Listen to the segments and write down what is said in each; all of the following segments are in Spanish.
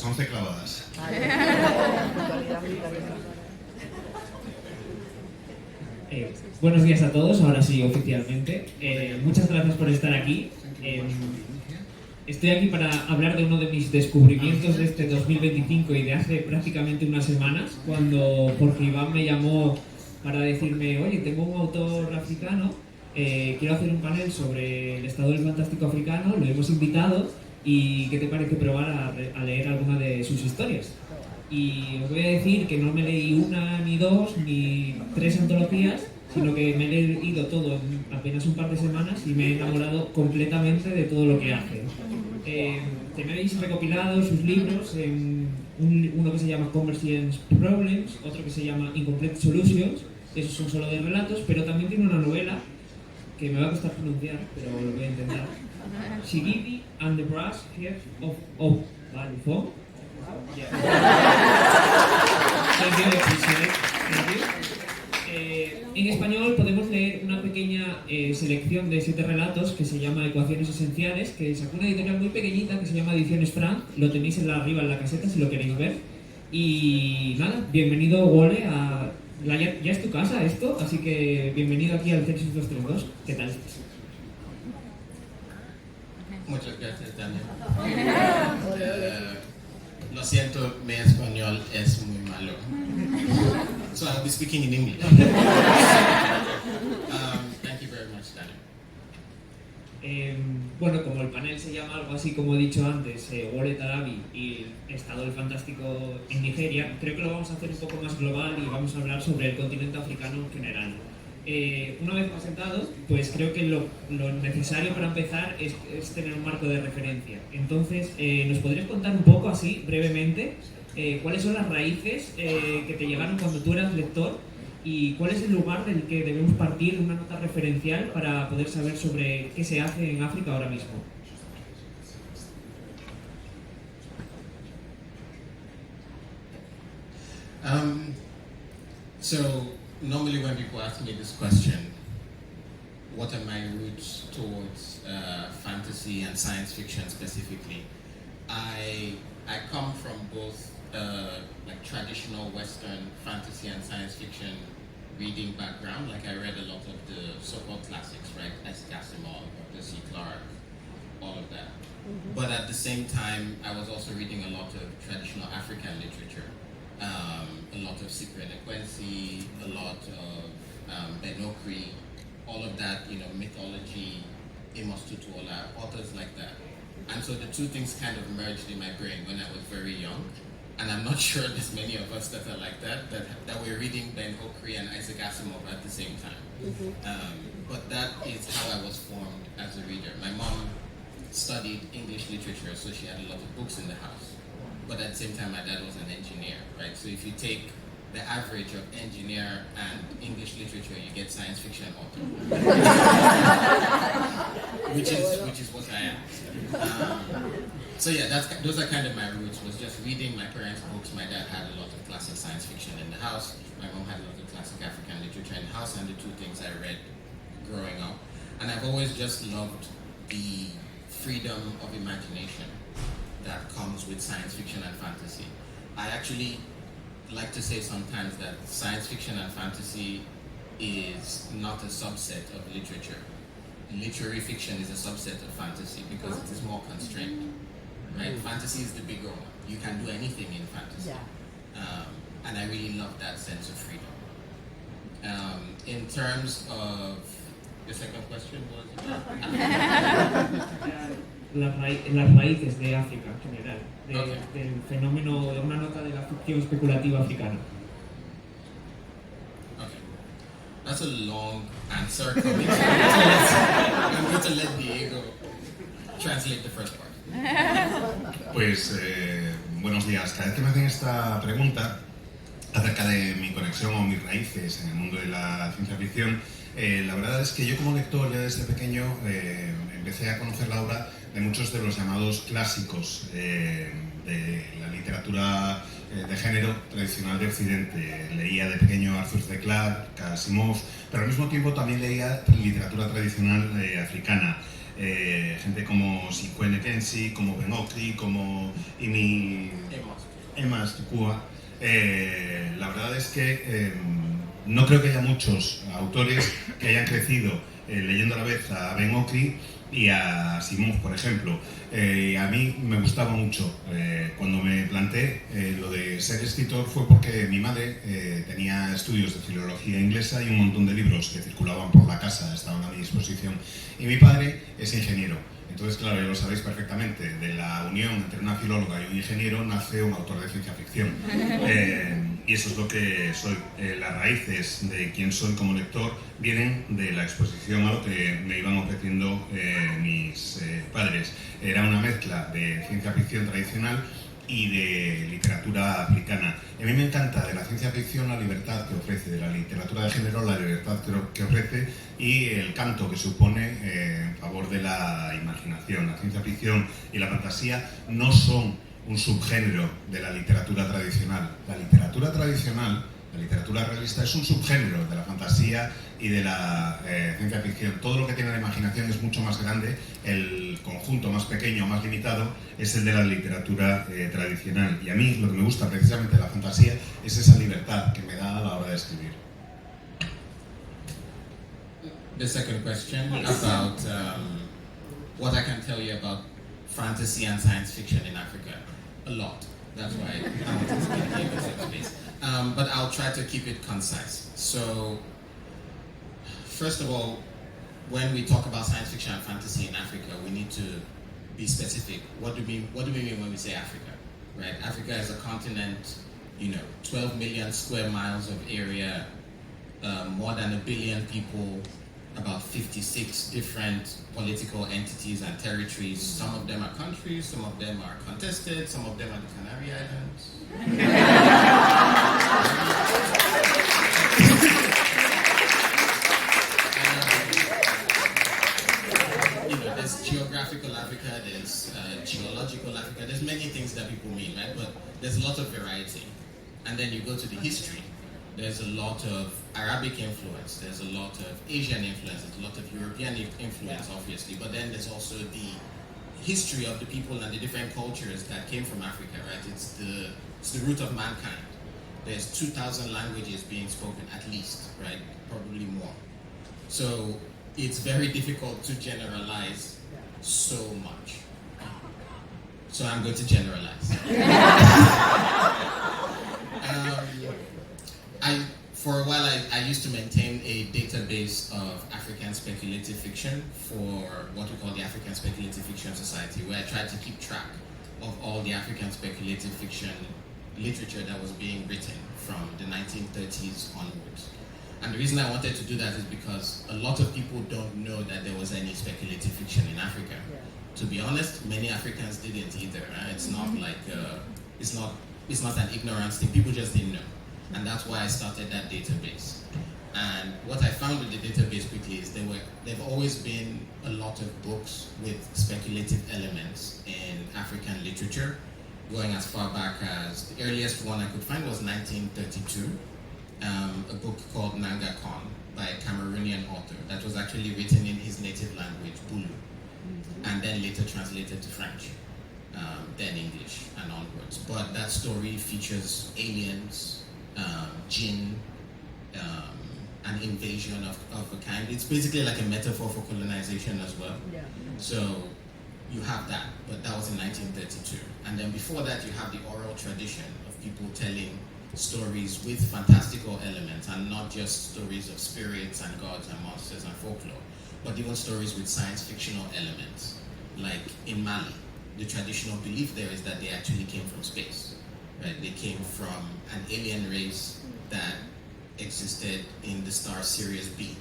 las 11 clavadas. Buenos días a todos, ahora sí, oficialmente. Muchas gracias por estar aquí. Estoy aquí para hablar de uno de mis descubrimientos de este 2025 y de hace prácticamente unas semanas, cuando Jorge Iván me llamó para decirme: oye, tengo un autor africano, quiero hacer un panel sobre el estado del fantástico africano, lo hemos invitado y ¿qué te parece probar a leer alguna de sus historias? Y os voy a decir que no me leí una, ni dos, ni tres antologías, sino que me he leído todo en apenas un par de semanas y me he enamorado completamente de todo lo que hace. Tenéis recopilados sus libros en uno que se llama Convergence Problems, otro que se llama Incomplete Solutions, esos son solo de relatos, pero también tiene una novela que me va a costar pronunciar, pero lo voy a intentar. Shigidi and the Brass Heads of Balifon. Yeah. Thank you, thank you. En español podemos leer una pequeña selección de 7 relatos que se llama Ecuaciones Esenciales, que sacó una editorial muy pequeñita que se llama Ediciones Frank. Lo tenéis arriba en la caseta si lo queréis ver. Y nada, bienvenido, Wole, ya es tu casa esto, así que bienvenido aquí al Census 232. ¿Qué tal estás? Muchas gracias, Daniel. Lo siento, mi español es muy malo. So I'll be speaking in English. Thank you very much, Daniel. Bueno, como el panel se llama algo así como he dicho antes, Wole Tarabi y el estado del fantástico en Nigeria, creo que lo vamos a hacer un poco más global y vamos a hablar sobre el continente africano en general. Una vez presentado, pues creo que lo necesario para empezar es tener un marco de referencia. Entonces, ¿nos podrías contar un poco así, brevemente, cuáles son las raíces que te llegaron cuando tú eras lector y cuál es el lugar del que debemos partir de una nota referencial para poder saber sobre qué se hace en África ahora mismo? So normally when people ask me this question, what are my roots towards fantasy and science fiction specifically? I come from both like traditional Western fantasy and science fiction reading background. Like I read a lot of the so-called classics, right? Isaac Asimov, Arthur C. Clarke, all of that. Mm-hmm. But at the same time, I was also reading a lot of traditional African literature. A lot of Cyprian Ekwensi, a lot of Ben Okri, all of that, you know, mythology, Amos Tutuola, authors like that. And so the two things kind of merged in my brain when I was very young. And I'm not sure there's many of us that are like that we're reading Ben Okri and Isaac Asimov at the same time. Mm-hmm. But that is how I was formed as a reader. My mom studied English literature, so she had a lot of books in the house. But at the same time, my dad was an engineer, right? So if you take the average of engineer and English literature, you get science fiction author, which is what I am. So yeah, those are kind of my roots. Was just reading my parents' books. My dad had a lot of classic science fiction in the house. My mom had a lot of classic African literature in the house, and the two things I read growing up. And I've always just loved the freedom of imagination that comes with science fiction and fantasy. I actually like to say sometimes that science fiction and fantasy is not a subset of literature. Literary fiction is a subset of fantasy because it is more constrained, right? Fantasy is the bigger one. You can do anything in fantasy. Yeah. And I really love that sense of freedom. In terms of, the second question was? Las raíces de África en general, del fenómeno, de una nota de la ficción especulativa africana. Okay. That's a long answer coming. I'm going to let Diego translate the first part. Pues buenos días. Cada vez que me hacen esta pregunta acerca de mi conexión o mis raíces en el mundo de la ciencia ficción, la verdad es que yo como lector ya desde pequeño empecé a conocer la obra de muchos de los llamados clásicos de la literatura de género tradicional de Occidente. Leía de pequeño Arthur C. Clarke, Asimov, pero al mismo tiempo también leía literatura tradicional africana. gente como Sikwene Kensi, como Ben Okri, como Emma Stukua. La verdad es que no creo que haya muchos autores que hayan crecido leyendo a la vez a Ben Okri y a Simons, por ejemplo. A mí me gustaba mucho. Cuando me planteé lo de ser escritor fue porque mi madre tenía estudios de filología inglesa y un montón de libros que circulaban por la casa, estaban a mi disposición. Y mi padre es ingeniero. Entonces, claro, ya lo sabéis perfectamente, de la unión entre una filóloga y un ingeniero nace un autor de ciencia ficción. Y eso es lo que soy. Las raíces de quién soy como lector vienen de la exposición a lo que me iban ofreciendo mis padres. Era una mezcla de ciencia ficción tradicional y de literatura africana. A mí me encanta de la ciencia ficción la libertad que ofrece, de la literatura de género la libertad que ofrece y el canto que supone en favor de la imaginación. La ciencia ficción y la fantasía no son un subgénero de la literatura tradicional. La literatura tradicional, la literatura realista, es un subgénero de la fantasía y de la ciencia ficción. Todo lo que tiene la imaginación es mucho más grande, el conjunto más pequeño, más limitado, es el de la literatura tradicional. Y a mí lo que me gusta precisamente de la fantasía es esa libertad que me da a la hora de escribir. The second question about what I can tell you about fantasy and science fiction in Africa. A lot. That's why I wanted to speak here in this space. But I'll try to keep it concise. So, first of all, when we talk about science fiction and fantasy in Africa, we need to be specific. What do we mean when we say Africa? Right? Africa is a continent, 12 million square miles of area, more than 1 billion people, about 56 different political entities and territories. Some of them are countries, some of them are contested, some of them are the Canary Islands. There's geographical Africa, there's geological Africa, there's many things that people mean, right? But there's a lot of variety. And then you go to the history. There's a lot of Arabic influence, there's a lot of Asian influence, there's a lot of European influence, obviously, but then there's also the history of the people and the different cultures that came from Africa, right? It's the root of mankind. There's 2,000 languages being spoken, at least, right? Probably more. So it's very difficult to generalize so much. So I'm going to generalize. For a while, I used to maintain a database of African speculative fiction for what we call the African Speculative Fiction Society, where I tried to keep track of all the African speculative fiction literature that was being written from the 1930s onwards. And the reason I wanted to do that is because a lot of people don't know that there was any speculative fiction in Africa. Yeah. To be honest, many Africans didn't either. Right? It's not like it's not an ignorance thing. People just didn't know. And that's why I started that database. And what I found with the database quickly is there've always been a lot of books with speculative elements in African literature, going as far back as the earliest one I could find was 1932, a book called Nanga Khan by a Cameroonian author that was actually written in his native language, Bulu, and then later translated to French, then English and onwards. But that story features aliens, jinn, an invasion of a kind. It's basically like a metaphor for colonization as well. Yeah. So you have that, but that was in 1932. And then before that, you have the oral tradition of people telling stories with fantastical elements, and not just stories of spirits and gods and monsters and folklore, but even stories with science fictional elements. Like in Mali, the traditional belief there is that they actually came from space. Right? They came from an alien race that existed in the star Sirius B.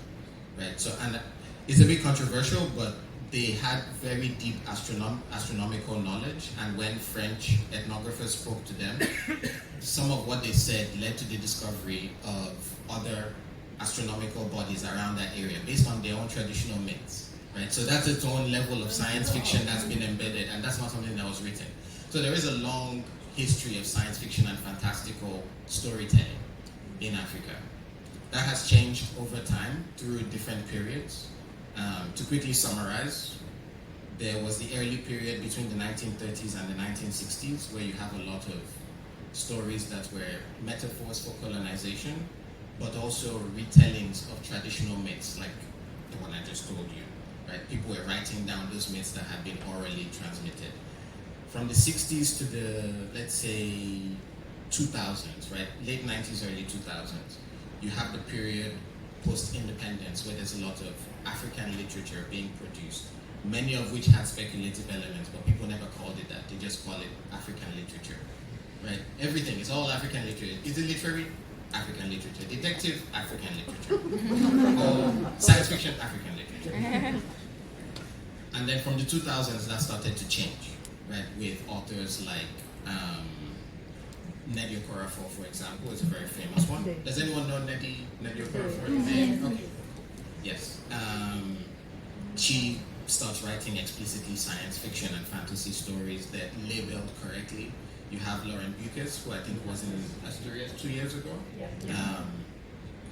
Right? So, and it's a bit controversial, but they had very deep astronomical knowledge, and when French ethnographers spoke to them, some of what they said led to the discovery of other astronomical bodies around that area based on their own traditional myths. Right? So that's its own level of science fiction that's been embedded, and that's not something that was written. So there is a long history of science fiction and fantastical storytelling in Africa. That has changed over time through different periods. To quickly summarize, there was the early period between the 1930s and the 1960s where you have a lot of stories that were metaphors for colonization, but also retellings of traditional myths like the one I just told you. Right? People were writing down those myths that had been orally transmitted. From the 60s to the, let's say, 2000s, right? Late 90s, early 2000s, you have the period post-independence where there's a lot of African literature being produced, many of which had speculative elements, but people never called it that. They just call it African literature, right? Everything is all African literature. Is it literary? African literature. Detective? African literature. Or science fiction? African literature. And then from the 2000s, that started to change, right? With authors like Nnedi Okorafor, for example, is a very famous one. Does anyone know Nnedi Okorafor? Okay. Yes. She starts writing explicitly science fiction and fantasy stories that labeled correctly. You have Lauren Bucas, who I think was in Asturias 2 years ago.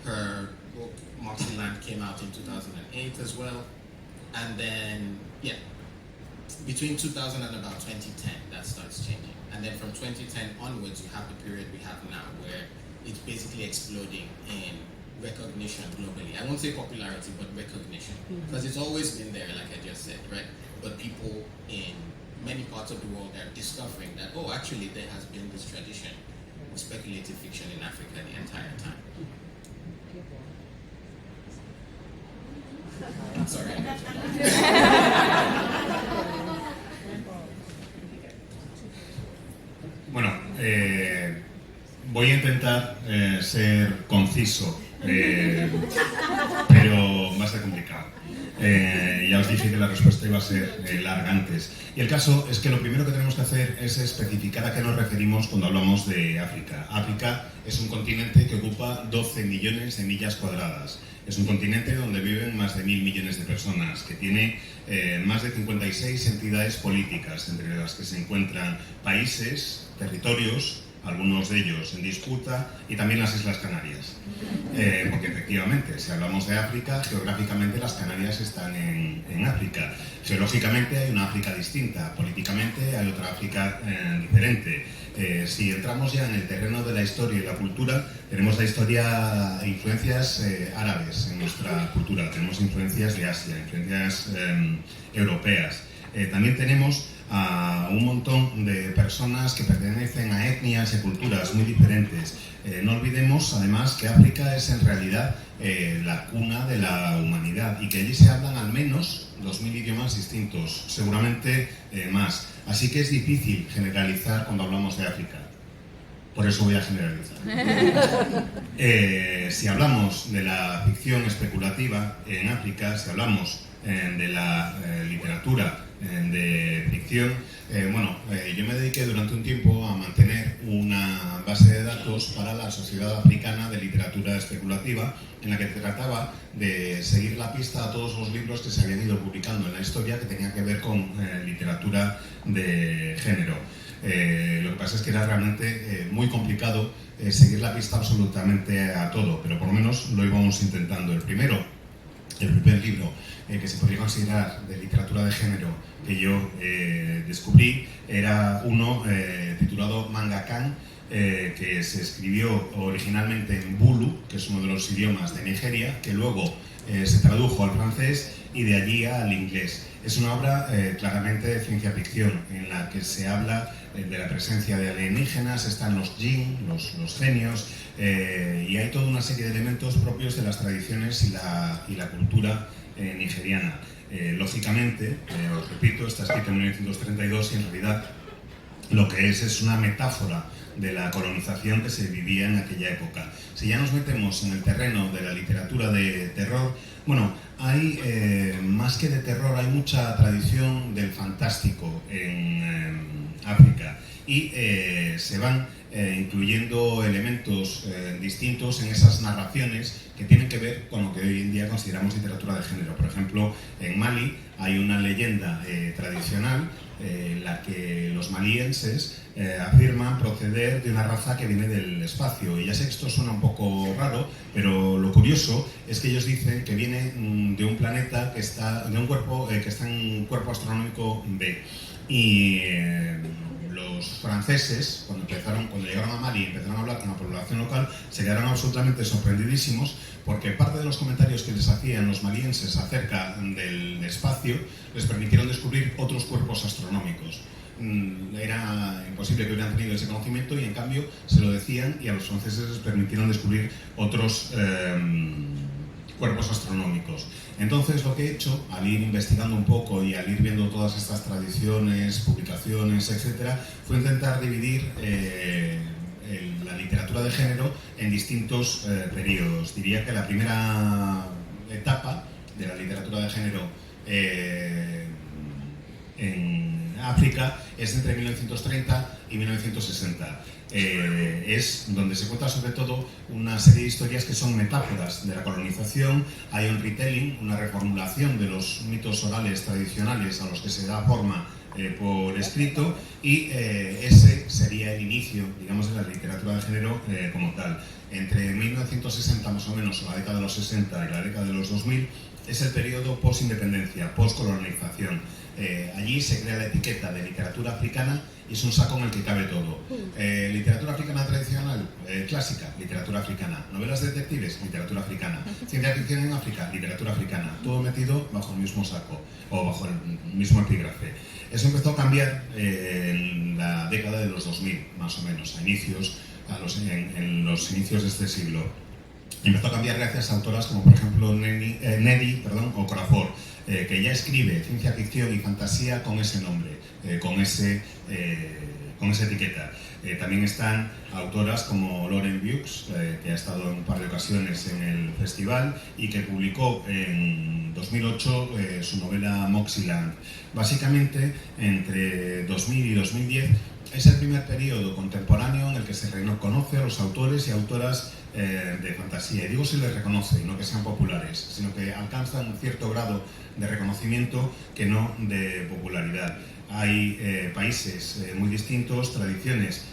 Her book, Moxie Land, came out in 2008 as well. And then, yeah, between 2000 and about 2010, that starts changing. And then from 2010 onwards, you have the period we have now where it's basically exploding in recognition globally. I won't say popularity, but recognition. Because it's always been there, like I just said, right? But people in many parts of the world are discovering that, oh, actually there has been this tradition of speculative fiction in Africa the entire time. Sorry, I'm Bueno, voy a intentar ser conciso, pero va a ser complicado. Ya os dije que la respuesta iba a ser larga antes. Y el caso es que lo primero que tenemos que hacer es especificar a qué nos referimos cuando hablamos de África. África es un continente que ocupa 12 millones de millas cuadradas. Es un continente donde viven más de 1.000 millones de personas, que tiene más de 56 entidades políticas, entre las que se encuentran países, territorios, algunos de ellos en disputa, y también las Islas Canarias. Porque efectivamente, si hablamos de África, geográficamente las Canarias están en África. Geológicamente hay una África distinta, políticamente hay otra África diferente. Si entramos ya en el terreno de la historia y la cultura, tenemos la historia, influencias árabes en nuestra cultura, tenemos influencias de Asia, influencias europeas. También tenemos a un montón de personas que pertenecen a etnias y culturas muy diferentes. No olvidemos además que África es en realidad la cuna de la humanidad y que allí se hablan al menos 2.000 idiomas distintos, seguramente más. Así que es difícil generalizar cuando hablamos de África. Por eso voy a generalizar. Si hablamos de la ficción especulativa en África, si hablamos de la literatura de ficción, yo me dediqué durante un tiempo a mantener una base de datos para la Sociedad Africana de Literatura Especulativa, en la que trataba de seguir la pista a todos los libros que se habían ido publicando en la historia que tenían que ver con literatura de género. Lo que pasa es que era realmente muy complicado seguir la pista absolutamente a todo, pero por lo menos lo íbamos intentando. El primer libro que se podría considerar de literatura de género que yo descubrí era uno titulado Mangakan, que se escribió originalmente en Bulu, que es uno de los idiomas de Nigeria, que luego se tradujo al francés y de allí al inglés. Es una obra claramente de ciencia ficción, en la que se habla de la presencia de alienígenas, están los jinn, los genios, y hay toda una serie de elementos propios de las tradiciones y la cultura nigeriana. Lógicamente, os repito, está escrito en 1932 y en realidad lo que es una metáfora de la colonización que se vivía en aquella época. Si ya nos metemos en el terreno de la literatura de terror, hay más que de terror, hay mucha tradición del fantástico en África y se van incluyendo elementos distintos en esas narraciones que tienen que ver con lo que hoy en día consideramos literatura de género. Por ejemplo, en Mali hay una leyenda tradicional en la que los malienses afirman proceder de una raza que viene del espacio. Y ya sé que esto suena un poco raro, pero lo curioso es que ellos dicen que viene de un planeta que está, de un cuerpo que está en un cuerpo astronómico B. Y los franceses, cuando llegaron a Mali y empezaron a hablar con la población local, se quedaron absolutamente sorprendidísimos, porque parte de los comentarios que les hacían los malienses acerca del espacio les permitieron descubrir otros cuerpos astronómicos. Era imposible que hubieran tenido ese conocimiento y en cambio se lo decían, y a los franceses les permitieron descubrir otros cuerpos astronómicos. Entonces lo que he hecho, al ir investigando un poco y al ir viendo todas estas tradiciones, publicaciones, etcétera, fue intentar dividir la literatura de género en distintos periodos. Diría que la primera etapa de la literatura de género en África es entre 1930 y 1960. Es donde se cuenta sobre todo una serie de historias que son metáforas de la colonización. Hay un retelling, una reformulación de los mitos orales tradicionales a los que se da forma por escrito, y ese sería el inicio, digamos, de la literatura de género como tal. Entre 1960 más o menos, o la década de los 60 y la década de los 2000, es el periodo post-independencia, post-colonización. Allí se crea la etiqueta de literatura africana y es un saco en el que cabe todo. Literatura africana tradicional, clásica, literatura africana. Novelas detectives, literatura africana. Ciencia ficción en África, literatura africana. Todo metido bajo el mismo saco o bajo el mismo epígrafe. Eso empezó a cambiar en la década de los 2000, más o menos, en los inicios de este siglo. Empezó a cambiar gracias a autoras como por ejemplo Neddy Okorafor, que ya escribe ciencia ficción y fantasía con ese nombre, con esa etiqueta. También están autoras como Lauren Bukes, que ha estado en un par de ocasiones en el festival y que publicó en 2008 su novela Moxieland. Básicamente, entre 2000 y 2010 es el primer periodo contemporáneo en el que se reconoce a los autores y autoras de fantasía. Y digo se les reconoce, no que sean populares, sino que alcanzan un cierto grado de reconocimiento que no de popularidad. Hay países muy distintos, tradiciones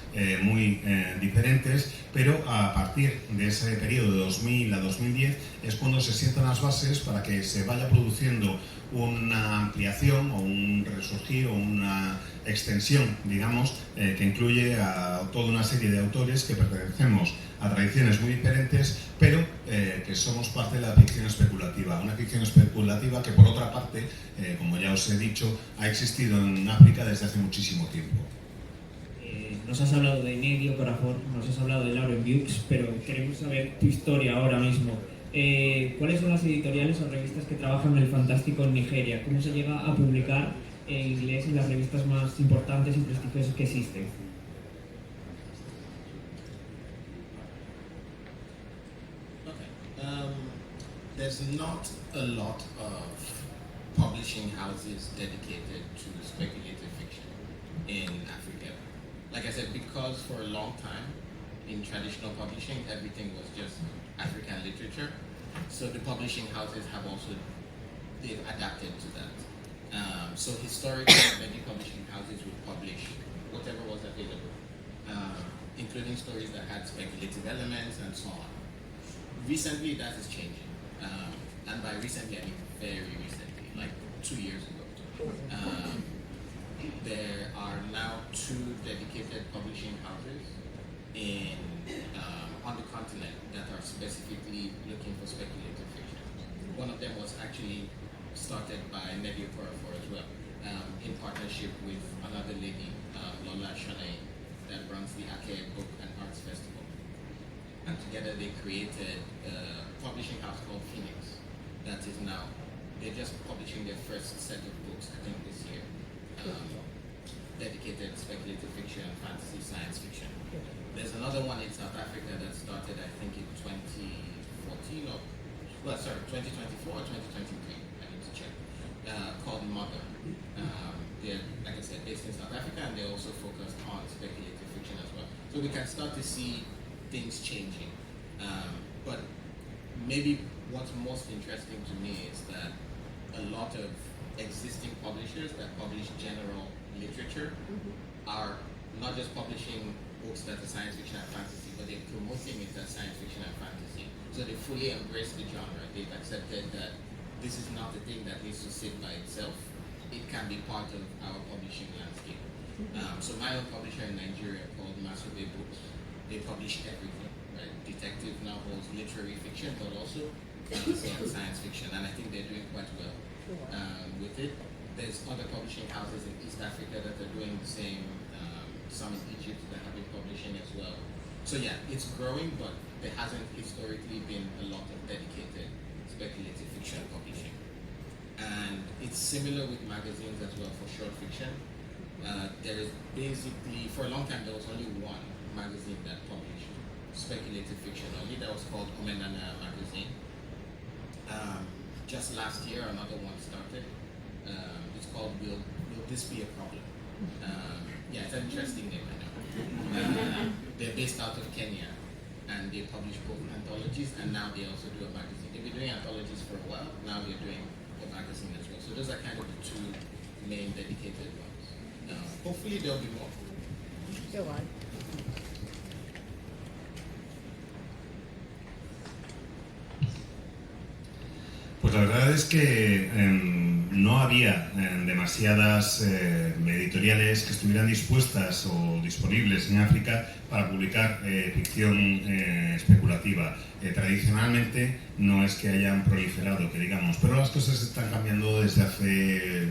muy diferentes, pero a partir de ese periodo de 2000 a 2010 es cuando se sientan las bases para que se vaya produciendo una ampliación o un resurgir o una extensión, digamos, que incluye a toda una serie de autores que pertenecemos a tradiciones muy diferentes, pero que somos parte de la ficción especulativa. Una ficción especulativa que, por otra parte, como ya os he dicho, ha existido en África desde hace muchísimo tiempo. Nos has hablado de Neddy Okorafor, nos has hablado de Lauren Bukes, pero queremos saber tu historia ahora mismo. ¿Cuáles son las editoriales o revistas que trabajan el fantástico en Nigeria? ¿Cómo se llega a publicar en inglés en las revistas más importantes y prestigiosas que existen? There's not a lot of publishing houses dedicated to speculative fiction in Africa. Like I said, because for a long time in traditional publishing, everything was just African literature. So the publishing houses have also, they've adapted to that. So historically, many publishing houses would publish whatever was available, including stories that had speculative elements and so on. Recently, that is changing. And by recently, I mean very recently, like 2 years ago. There are now 2 dedicated publishing houses on the continent that are specifically looking for speculative fiction. One of them was actually started by Neddy Okorafor as well, in partnership with another lady, Lola Shanae, that runs the Ake Book and Arts Festival. And together they created a publishing house called Phoenix. That is now, they're just publishing their first set of books, I think this year, dedicated to speculative fiction, fantasy, science fiction. There's another one in South Africa that started, I think, in 2014 or, 2024 or 2023, I need to check, called Mother. They're, like I said, based in South Africa, and they're also focused on speculative fiction as well. So we can start to see things changing. But maybe what's most interesting to me is that a lot of existing publishers that publish general culture are not just publishing books that are science fiction and fantasy, but they're promoting it as science fiction and fantasy. So they fully embrace the genre. They've accepted that this is not a thing that needs to sit by itself. It can be part of our publishing landscape. So my own publisher in Nigeria called Masube Books, they publish everything, right? Detective novels, literary fiction, but also fantasy and science fiction, and I think they're doing quite well with it. There's other publishing houses in East Africa that are doing the same, some in Egypt that have been publishing as well. So yeah, it's growing, but there hasn't historically been a lot of dedicated speculative fiction publishing. And it's similar with magazines as well for short fiction. There is basically, for a long time, there was only one magazine that published speculative fiction only. That was called Omenana magazine. Just last year, another one started. It's called Will This Be a Problem? Yeah, it's an interesting name, I know. They're based out of Kenya, and they publish both anthologies, and now they also do a magazine. They've been doing anthologies for a while, now they're doing a magazine as well. So those are kind of the two main dedicated ones. Hopefully there'll be more. Go on. Pues la verdad es que no había demasiadas editoriales que estuvieran dispuestas o disponibles en África para publicar ficción especulativa. Tradicionalmente no es que hayan proliferado, que digamos, pero las cosas están cambiando desde hace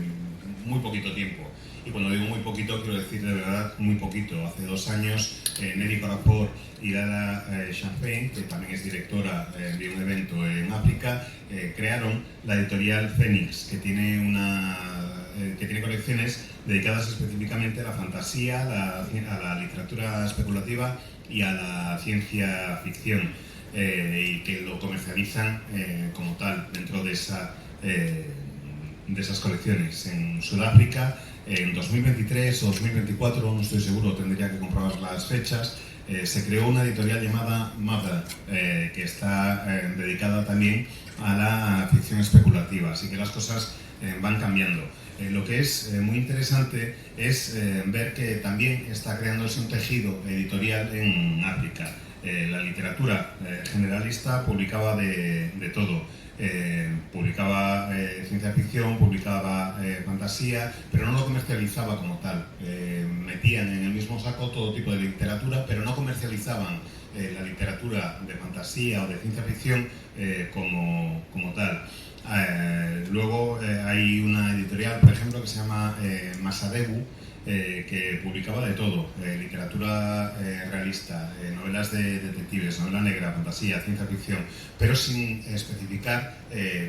muy poquito tiempo. Y cuando digo muy poquito, quiero decir de verdad muy poquito. Hace 2 años, Nelly Parafor y Lara Champagne, que también es directora de un evento en África, crearon la editorial Fénix, que tiene colecciones dedicadas específicamente a la fantasía, a la literatura especulativa y a la ciencia ficción, y que lo comercializan como tal dentro de esas colecciones. En Sudáfrica, en 2023 o 2024, no estoy seguro, tendría que comprobar las fechas, se creó una editorial llamada Mother, que está dedicada también a la ficción especulativa, así que las cosas van cambiando. Lo que es muy interesante es ver que también está creándose un tejido editorial en África. La literatura generalista publicaba de todo. Publicaba ciencia ficción, publicaba fantasía, pero no lo comercializaba como tal. Metían en el mismo saco todo tipo de literatura, pero no comercializaban la literatura de fantasía o de ciencia ficción como tal. Luego hay una editorial, por ejemplo, que se llama Masadebu, que publicaba de todo, literatura realista, novelas de detectives, novela negra, fantasía, ciencia ficción, pero sin especificar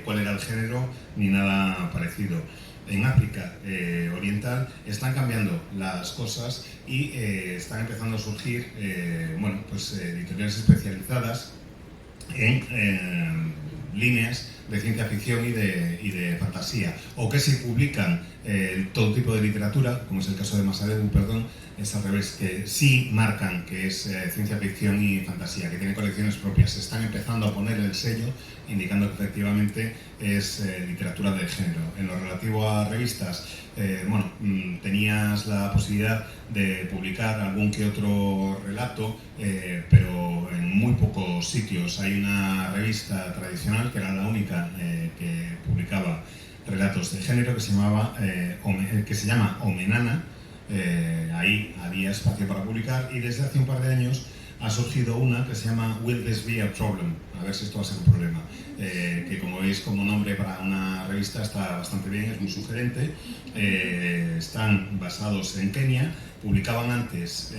cuál era el género ni nada parecido. En África Oriental están cambiando las cosas y están empezando a surgir editoriales especializadas en líneas de ciencia ficción y de fantasía, o que se publican todo tipo de literatura, como es el caso de Masadebu, es al revés, que sí marcan que es ciencia ficción y fantasía, que tiene colecciones propias. Se están empezando a poner el sello, indicando que efectivamente es literatura de género. En lo relativo a revistas, tenías la posibilidad de publicar algún que otro relato, pero en muy pocos sitios. Hay una revista tradicional, que era la única que publicaba relatos de género, que se llama Omenana. Ahí había espacio para publicar, y desde hace un par de años ha surgido una que se llama Will This Be a Problem? A ver si esto va a ser un problema, que como veis, como nombre para una revista está bastante bien, es muy sugerente. Están basados en Kenia, publicaban antes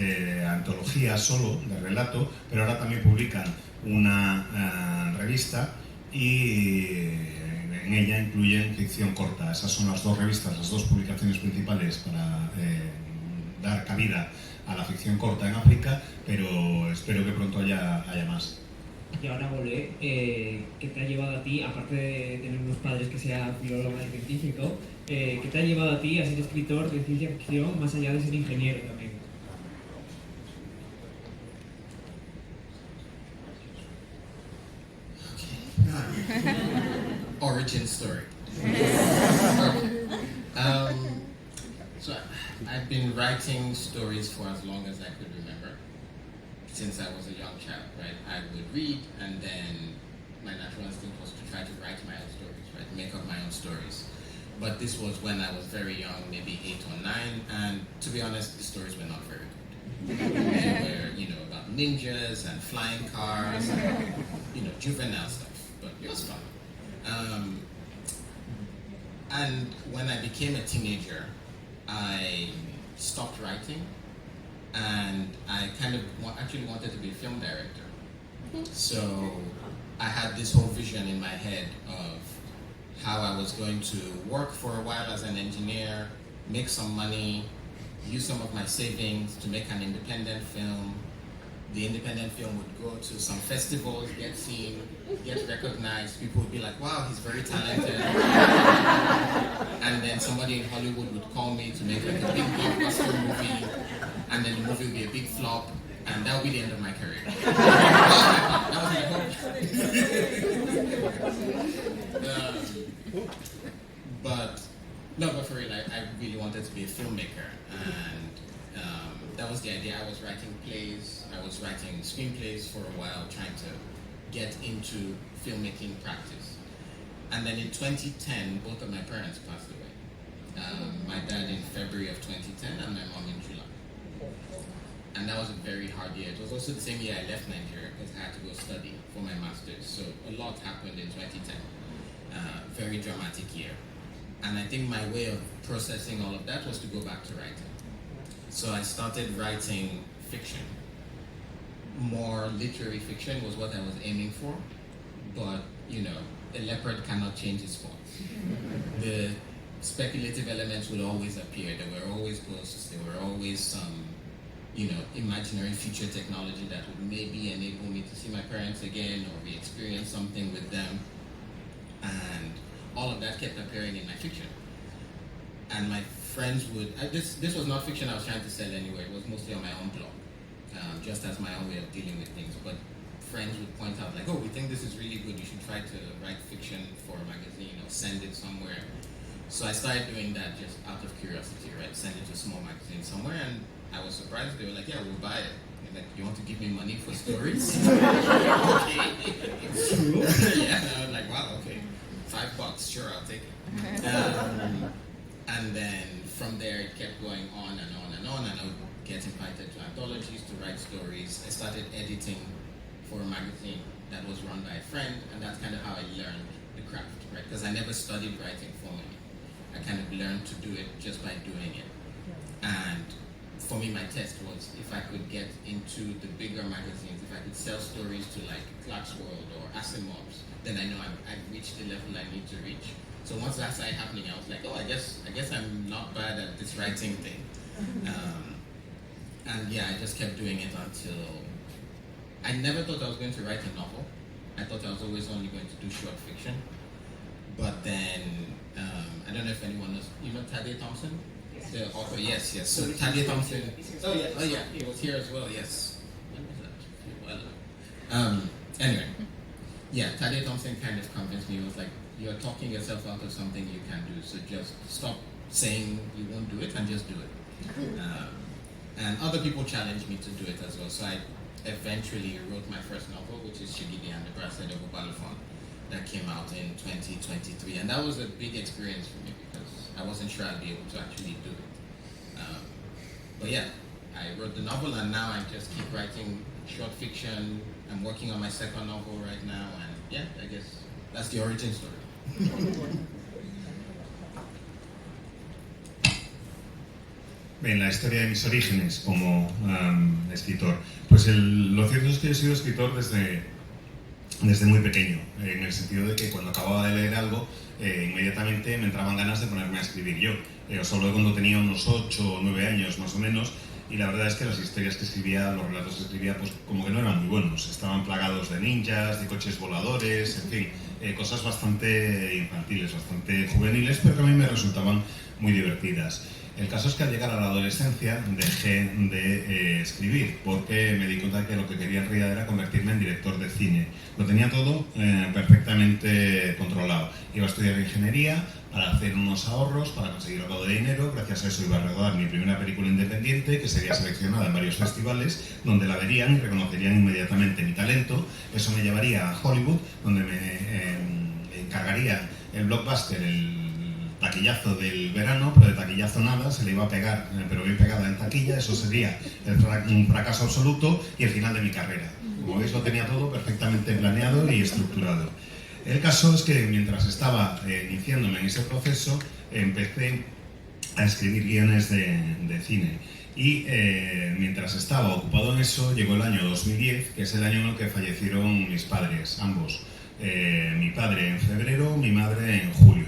antologías solo de relato, pero ahora también publican una revista y en ella incluyen ficción corta. Esas son las dos revistas, las dos publicaciones principales para dar cabida a la ficción corta en África, pero espero que pronto haya más. Y ahora, Bolé, ¿qué te ha llevado a ti, aparte de tener unos padres que sean filólogo y científico, qué te ha llevado a ti a ser escritor de ciencia ficción, más allá de ser ingeniero también? Origin story. So I've been writing stories for as long as I could remember, since I was a young child, right? I would read, and then my natural instinct was to try to write my own stories, right? Make up my own stories. But this was when I was very young, maybe 8 or 9, and to be honest, the stories were not very good. They were, about ninjas and flying cars, and, juvenile stuff, but it was fun. And when I became a teenager, I stopped writing, and I kind of actually wanted to be a film director. So I had this whole vision in my head of how I was going to work for a while as an engineer, make some money, use some of my savings to make an independent film. The independent film would go to some festivals, get seen, get recognized. People would be like, wow, he's very talented. And then somebody in Hollywood would call me to make like a big blockbuster movie, and then the movie would be a big flop, and that would be the end of my career. That was my hope. But for real, I really wanted to be a filmmaker, and that was the idea. I was writing plays, I was writing screenplays for a while, trying to get into filmmaking practice. And then in 2010, both of my parents passed away. My dad in February of 2010 and my mom in July. And that was a very hard year. It was also the same year I left Nigeria because I had to go study for my master's. So a lot happened in 2010. Very dramatic year. And I think my way of processing all of that was to go back to writing. So I started writing fiction. More literary fiction was what I was aiming for, but a leopard cannot change its spots. The speculative elements would always appear. There were always ghosts, there were always some, imaginary future technology that would maybe enable me to see my parents again or re-experience something with them. And all of that kept appearing in my fiction. And my friends would, this was not fiction I was trying to sell anyway, it was mostly on my own blog, just as my own way of dealing with things. But friends would point out like, oh, we think this is really good, you should try to write fiction for a magazine or send it somewhere. So I started doing that just out of curiosity, right? Send it to a small magazine somewhere, and I was surprised. They were like, yeah, we'll buy it. And like, you want to give me money for stories? Okay. Yeah, I was like, wow, okay. $5, sure, I'll take it. And then from there, it kept going on and on and on, and I would get invited to anthologies to write stories. I started editing for a magazine that was run by a friend, and that's kind of how I learned the craft, right? Because I never studied writing formally. I kind of learned to do it just by doing it. And for me, my test was if I could get into the bigger magazines, if I could sell stories to like Clarkesworld or Asimov's, then I know I've reached the level I need to reach. So once that started happening, I was like, oh, I guess I'm not bad at this writing thing. And yeah, I just kept doing it until I never thought I was going to write a novel. I thought I was always only going to do short fiction. But then, I don't know if anyone knows, Tade Thompson? The author, yes. So Tade Thompson, oh yeah, he was here as well, yes. When was that? Anyway, yeah, Tade Thompson kind of convinced me. It was like, you're talking yourself out of something you can do, so just stop saying you won't do it and just do it. And other people challenged me to do it as well, so I eventually wrote my first novel, which is Shigidi and the Brass Head of Obalufon, that came out in 2023, and that was a big experience for me because I wasn't sure I'd be able to actually do it. But yeah, I wrote the novel, and now I just keep writing short fiction. I'm working on my second novel right now, and yeah, I guess that's the origin story. En la historia de mis orígenes como escritor, pues lo cierto es que he sido escritor desde muy pequeño, en el sentido de que cuando acababa de leer algo, inmediatamente me entraban ganas de ponerme a escribir yo. Os hablo de cuando tenía unos 8 o 9 años más o menos, y la verdad es que las historias que escribía, los relatos que escribía, pues como que no eran muy buenos. Estaban plagados de ninjas, de coches voladores, en fin, cosas bastante infantiles, bastante juveniles, pero que a mí me resultaban muy divertidas. El caso es que al llegar a la adolescencia dejé de escribir porque me di cuenta que lo que quería en realidad era convertirme en director de cine. Lo tenía todo perfectamente controlado. Iba a estudiar ingeniería, para hacer unos ahorros, para conseguir algo de dinero. Gracias a eso iba a rodar mi primera película independiente, que sería seleccionada en varios festivales, donde la verían y reconocerían inmediatamente mi talento. Eso me llevaría a Hollywood, donde me encargaría el blockbuster, el taquillazo del verano, pero de taquillazo nada, se le iba a pegar, pero bien pegada en taquilla. Eso sería un fracaso absoluto y el final de mi carrera. Como veis, lo tenía todo perfectamente planeado y estructurado. El caso es que mientras estaba iniciándome en ese proceso, empecé a escribir guiones de cine. Y mientras estaba ocupado en eso, llegó el año 2010, que es el año en el que fallecieron mis padres, ambos. Mi padre en febrero, mi madre en julio.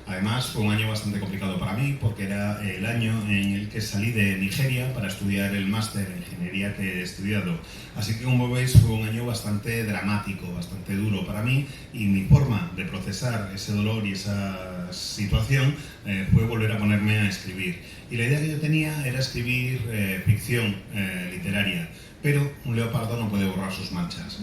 Además, fue un año bastante complicado para mí, porque era el año en el que salí de Nigeria para estudiar el máster en ingeniería que he estudiado. Así que, como veis, fue un año bastante dramático, bastante duro para mí, y mi forma de procesar ese dolor y esa situación fue volver a ponerme a escribir. Y la idea que yo tenía era escribir ficción literaria, pero un leopardo no puede borrar sus manchas.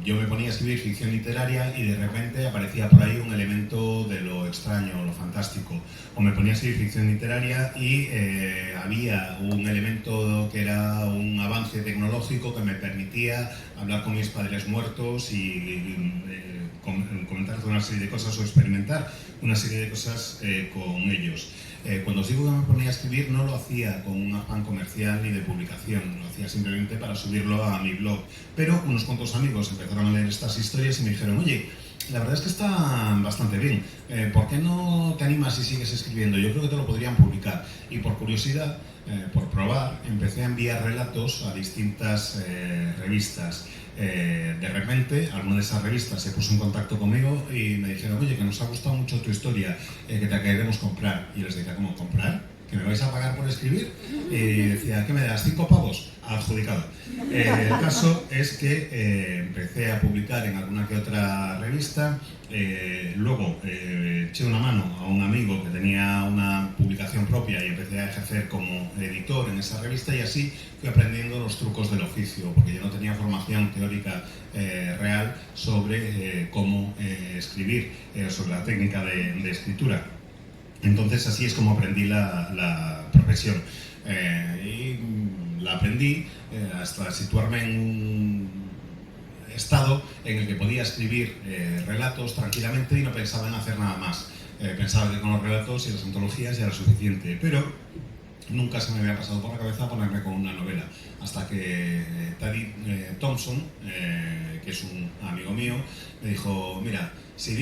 Yo me ponía a escribir ficción literaria y de repente aparecía por ahí un elemento de lo extraño, lo fantástico. O me ponía a escribir ficción literaria y había un elemento que era un avance tecnológico que me permitía hablar con mis padres muertos y comentar una serie de cosas o experimentar una serie de cosas con ellos. Cuando os digo que me ponía a escribir, no lo hacía con un afán comercial ni de publicación, lo hacía simplemente para subirlo a mi blog. Pero unos cuantos amigos empezaron a leer estas historias y me dijeron: oye, la verdad es que está bastante bien, ¿por qué no te animas y sigues escribiendo? Yo creo que te lo podrían publicar. Y por curiosidad, por probar, empecé a enviar relatos a distintas revistas. De repente, alguna de esas revistas se puso en contacto conmigo y me dijeron: oye, que nos ha gustado mucho tu historia, que te la queremos comprar. Y yo les decía: ¿cómo comprar? ¿Que me vais a pagar por escribir? Y decía: ¿qué me das? ¿5 pavos? Adjudicado. El caso es que empecé a publicar en alguna que otra revista. Luego eché una mano a un amigo que tenía una publicación propia y empecé a ejercer como editor en esa revista, y así fui aprendiendo los trucos del oficio, porque yo no tenía formación teórica real sobre cómo escribir, sobre la técnica de escritura. Entonces así es como aprendí la profesión. Y la aprendí hasta situarme en un estado en el que podía escribir relatos tranquilamente y no pensaba en hacer nada más. Pensaba que con los relatos y las antologías ya era suficiente, pero nunca se me había pasado por la cabeza ponerme con una novela, hasta que Teddy Thompson, que es un amigo mío, me dijo: mira, si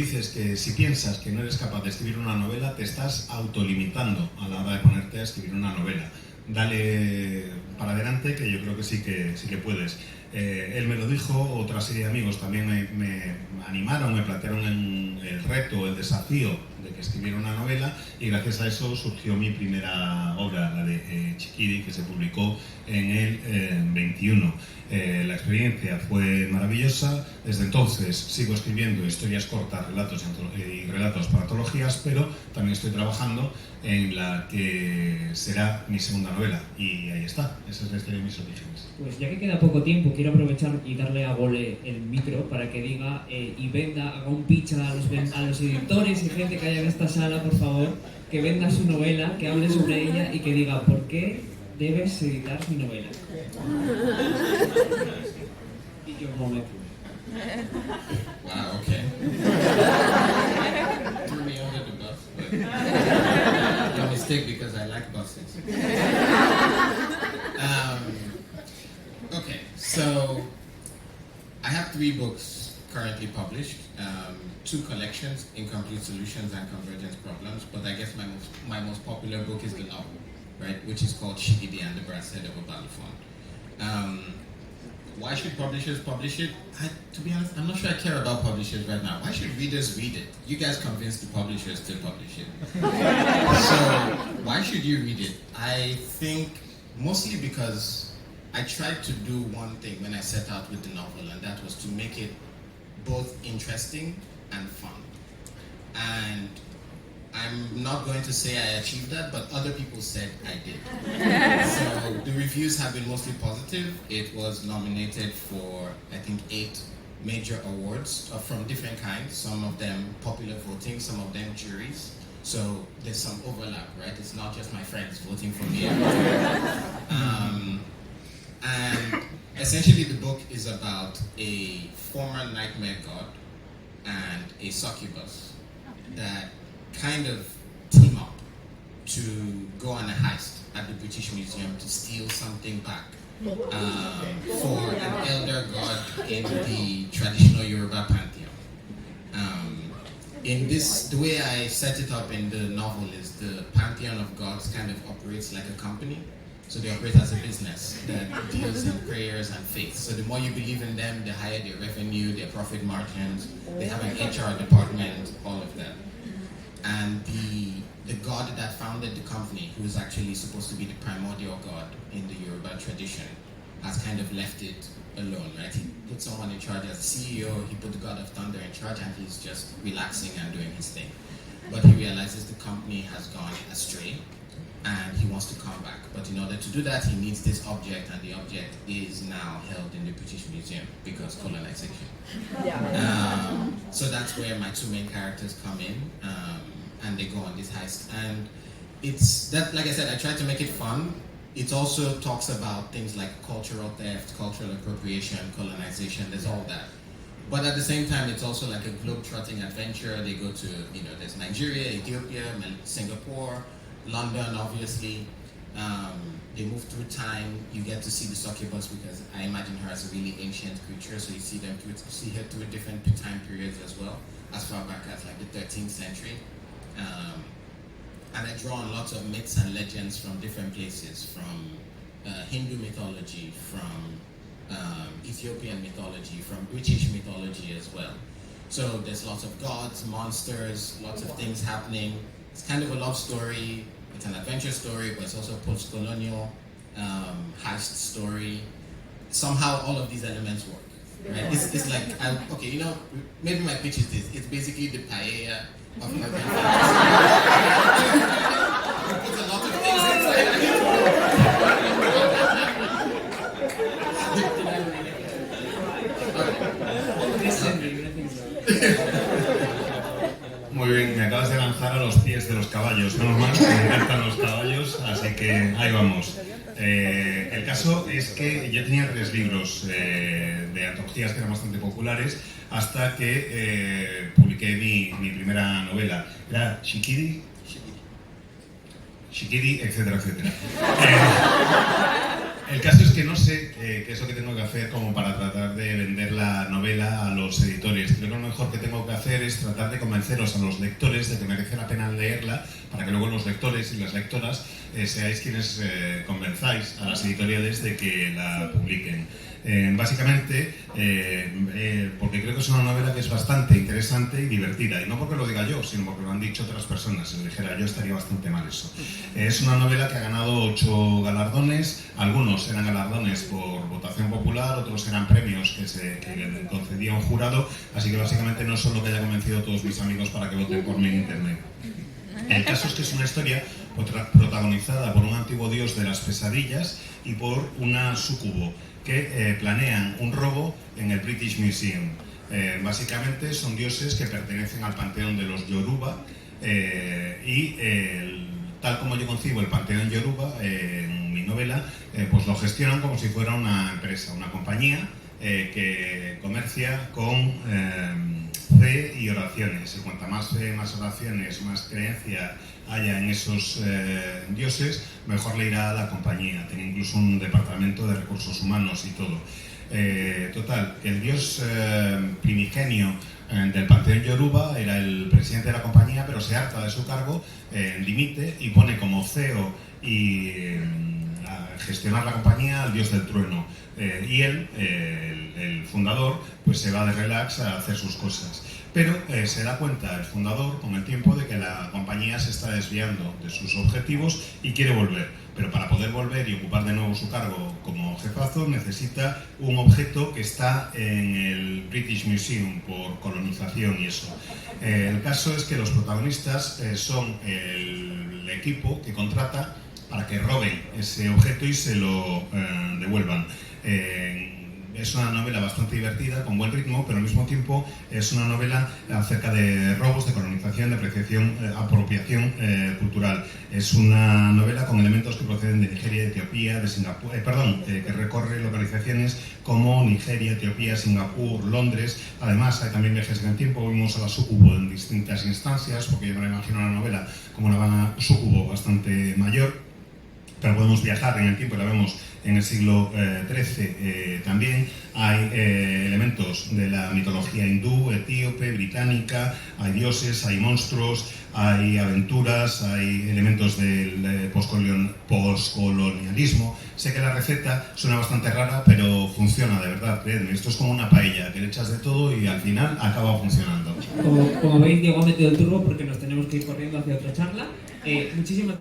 piensas que no eres capaz de escribir una novela, te estás autolimitando a la hora de ponerte a escribir una novela. Dale para adelante, que yo creo que sí que puedes. Él me lo dijo, otra serie de amigos también me animaron, me plantearon el reto, el desafío de que escribiera una novela, y gracias a eso surgió mi primera obra, la de Chiquiri, que se publicó en el 21. La experiencia fue maravillosa. Desde entonces sigo escribiendo historias cortas, relatos y relatos para antologías, pero también estoy trabajando en la que será mi segunda novela, y ahí está, esa es la historia de mis orígenes. Pues ya que queda poco tiempo, quiero aprovechar y darle a Gole el micro para que diga y venda, haga un pitch a los editores y gente que haya en esta sala, por favor, que venda su novela, que hable sobre ella y que diga por qué debes editar mi novela. Y yo Gole. Wow, okay. Threw me under the bus, but no mistake, because I like buses. Okay, so I have 3 books currently published, 2 collections, Incomplete Solutions and Convergence Problems, but I guess my most popular book is the novel, right, which is called Shigidi and the Brass Head of a Battlefront. Why should publishers publish it? To be honest, I'm not sure I care about publishers right now. Why should readers read it? You guys convinced the publishers to publish it. So, why should you read it? I think mostly because I tried to do one thing when I set out with the novel, and that was to make it both interesting and fun. And I'm not going to say I achieved that, but other people said I did. So the reviews have been mostly positive. It was nominated for, I think, 8 major awards from different kinds, some of them popular voting, some of them juries. So there's some overlap, right? It's not just my friends voting for me. And essentially the book is about a former nightmare god and a succubus that kind of team up to go on a heist at the British Museum to steal something back for an elder god in the traditional Yoruba pantheon. In this, the way I set it up in the novel is the pantheon of gods kind of operates like a company. So they operate as a business that deals in prayers and faith. So the more you believe in them, the higher their revenue, their profit margins. They have an HR department, all of that. And the god that founded the company, who is actually supposed to be the primordial god in the Yoruba tradition, has kind of left it alone, right? He put someone in charge as a CEO, he put the god of thunder in charge, and he's just relaxing and doing his thing. But he realizes the company has gone astray, and he wants to come back. But in order to do that, he needs this object, and the object is now held in the British Museum because colonization. So that's where my two main characters come in, and they go on this heist. And it's that, like I said, I tried to make it fun. It also talks about things like cultural theft, cultural appropriation, colonization, there's all that. But at the same time, it's also like a globe-trotting adventure. They go to, there's Nigeria, Ethiopia, Singapore, London, obviously. They move through time. You get to see the succubus because I imagine her as a really ancient creature. So you see her through different time periods as well, as far back as like the 13th century. And I draw on lots of myths and legends from different places, from Hindu mythology, from Ethiopian mythology, from British mythology as well. So there's lots of gods, monsters, lots of things happening. It's kind of a love story. It's an adventure story, but it's also a post-colonial heist story. Somehow all of these elements work. Right? It's like, maybe my pitch is this. It's basically the paella of urban fantasy. You put a lot of things inside. Muy bien, me acabas de lanzar a los pies de los caballos. Menos mal, me encantan los caballos, así que ahí vamos. El caso es que yo tenía 3 libros de antologías que eran bastante populares hasta que publiqué mi primera novela. Era Shikiri, etcétera, etcétera. El caso es que no sé qué es lo que tengo que hacer como para tratar de vender la novela a los editores. Creo que lo mejor que tengo que hacer es tratar de convenceros a los lectores de que merece la pena leerla, para que luego los lectores y las lectoras seáis quienes convenzáis a las editoriales de que la publiquen. Básicamente, porque creo que es una novela que es bastante interesante y divertida, y no porque lo diga yo, sino porque lo han dicho otras personas. Si lo dijera yo estaría bastante mal eso. Es una novela que ha ganado 8 galardones, algunos eran galardones por votación popular, otros eran premios que concedía un jurado, así que básicamente no es solo que haya convencido a todos mis amigos para que voten por mí en internet. El caso es que es una historia protagonizada por un antiguo dios de las pesadillas y por una súcubo que planean un robo en el British Museum. Básicamente son dioses que pertenecen al panteón de los Yoruba y tal como yo concibo el panteón Yoruba en mi novela, pues lo gestionan como si fuera una empresa, una compañía que comercia con fe y oraciones. Y cuanta más fe, más oraciones, más creencia haya en esos dioses, mejor le irá a la compañía. Tiene incluso un departamento de recursos humanos y todo. Total, el dios primigenio del panteón Yoruba era el presidente de la compañía, pero se harta de su cargo, dimite y pone como CEO y a gestionar la compañía al dios del trueno. Y él, el fundador, pues se va de relax a hacer sus cosas. Pero se da cuenta el fundador con el tiempo de que la compañía se está desviando de sus objetivos y quiere volver. Pero para poder volver y ocupar de nuevo su cargo como jefazo necesita un objeto que está en el British Museum por colonización y eso. El caso es que los protagonistas son el equipo que contrata para que roben ese objeto y se lo devuelvan. es una novela bastante divertida, con buen ritmo, pero al mismo tiempo es una novela acerca de robos, de colonización, de apropiación cultural. Es una novela con elementos que proceden de Nigeria, Etiopía, de Singapur, que recorre localizaciones como Nigeria, Etiopía, Singapur, Londres. Además, hay también viajes en el tiempo. Vimos a la Súcubo en distintas instancias, porque yo me imagino la novela como una Habana Súcubo bastante mayor, pero podemos viajar en el tiempo y la vemos en el siglo XIII también. Hay elementos de la mitología hindú, etíope, británica, hay dioses, hay monstruos, hay aventuras, hay elementos del poscolonialismo. Sé que la receta suena bastante rara, pero funciona de verdad, créanme. Esto es como una paella, que le echas de todo y al final acaba funcionando. Como veis, Diego ha metido el turbo porque nos tenemos que ir corriendo hacia otra charla. Muchísimas